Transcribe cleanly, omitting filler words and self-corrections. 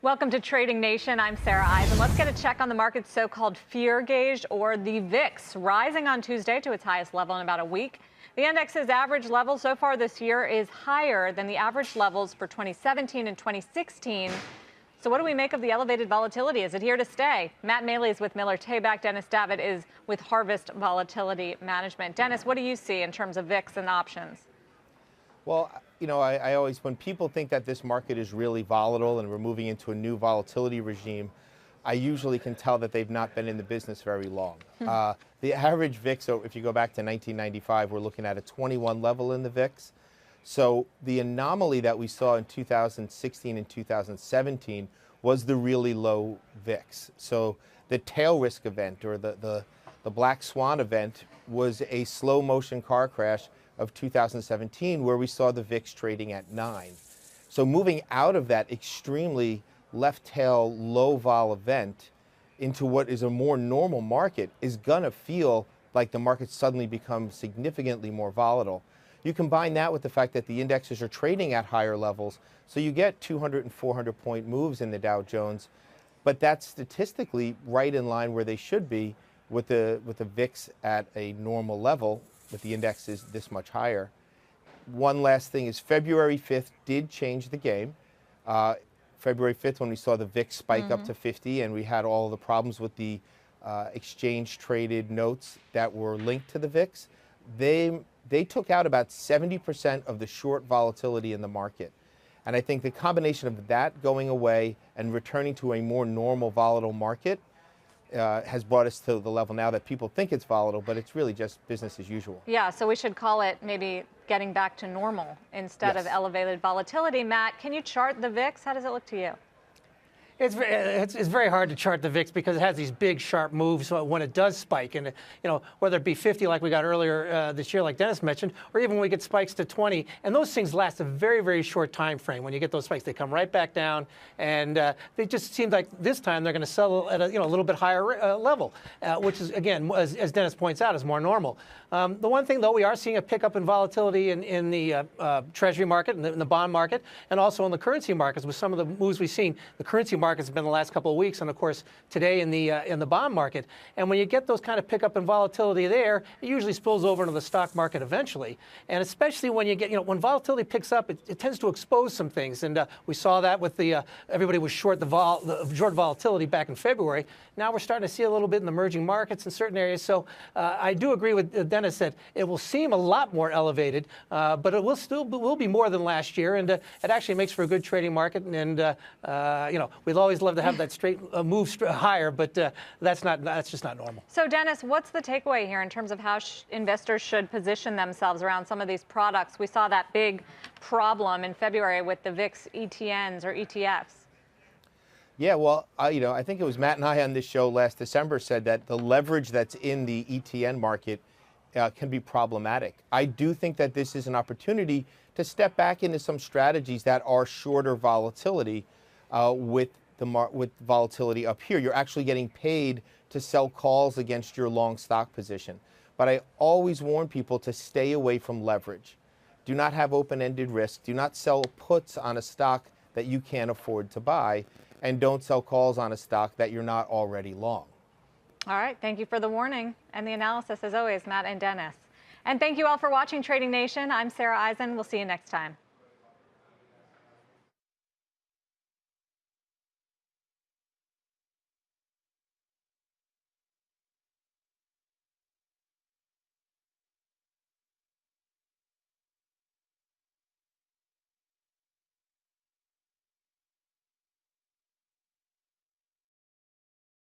Welcome to Trading Nation. I'm Sarah Eisen. Let's get a check on the market's so-called fear gauge, or the VIX, rising on Tuesday to its highest level in about a week. The index's average level so far this year is higher than the average levels for 2017 and 2016. So what do we make of the elevated volatility? Is it here to stay? Matt Maley is with Miller Tabak. Dennis Davitt is with Harvest Volatility Management. Dennis, what do you see in terms of VIX and options? Well, I always, when people think that this market is really volatile and we're moving into a new volatility regime, I usually can tell that they've not been in the business very long. The average VIX, so if you go back to 1995, we're looking at a 21 level in the VIX. So the anomaly that we saw in 2016 and 2017 was the really low VIX. So the tail risk event, or the black swan event, was a slow motion car crash of 2017, where we saw the VIX trading at 9. So moving out of that extremely left tail low vol event into what is a more normal market is gonna feel like the market suddenly becomes significantly more volatile. You combine that with the fact that the indexes are trading at higher levels, so you get 200 and 400 point moves in the Dow Jones, but that's statistically right in line where they should be with the VIX at a normal level, with the indexes this much higher. One last thing is February 5th did change the game. February 5th, when we saw the VIX spike up to 50 and we had all the problems with the exchange traded notes that were linked to the VIX, they took out about 70% of the short volatility in the market. And I think the combination of that going away and returning to a more normal volatile market has brought us to the level now that people think it's volatile, but it's really just business as usual. Yeah, so we should call it maybe getting back to normal instead of elevated volatility. Matt, can you chart the VIX? How does it look to you? It's very hard to chart the VIX because it has these big, sharp moves when it does spike. And, whether it be 50 like we got earlier this year, like Dennis mentioned, or even when we get spikes to 20. And those things last a very, very short time frame. When you get those spikes, they come right back down. And they just seem like this time they're going to settle at a little bit higher level, which is, again, as Dennis points out, is more normal. The one thing, though, we are seeing a pickup in volatility in the Treasury market, in the bond market, and also in the currency markets with some of the moves we've seen. The currency markets have been the last couple of weeks, and of course today in the bond market. And when you get those kind of pickup in volatility there, it usually spills over into the stock market eventually. And especially when you get, when volatility picks up, it tends to expose some things. And we saw that with everybody was short short volatility back in February. Now we're starting to see a little bit in the emerging markets in certain areas. So I do agree with Dennis that it will seem a lot more elevated, but it will be more than last year, and it actually makes for a good trading market. And we'd always love to have that straight move higher, but that's just not normal. So Dennis, what's the takeaway here in terms of how investors should position themselves around some of these products? We saw that big problem in February with the VIX ETNs or ETFs. Yeah, well, I think it was Matt and I on this show last December said that the leverage that's in the ETN market can be problematic. I do think that this is an opportunity to step back into some strategies that are shorter volatility with volatility up here. You're actually getting paid to sell calls against your long stock position. But I always warn people to stay away from leverage. Do not have open-ended risk. Do not sell puts on a stock that you can't afford to buy. And don't sell calls on a stock that you're not already long. All right. Thank you for the warning and the analysis, as always, Matt and Dennis. And thank you all for watching Trading Nation. I'm Sarah Eisen. We'll see you next time.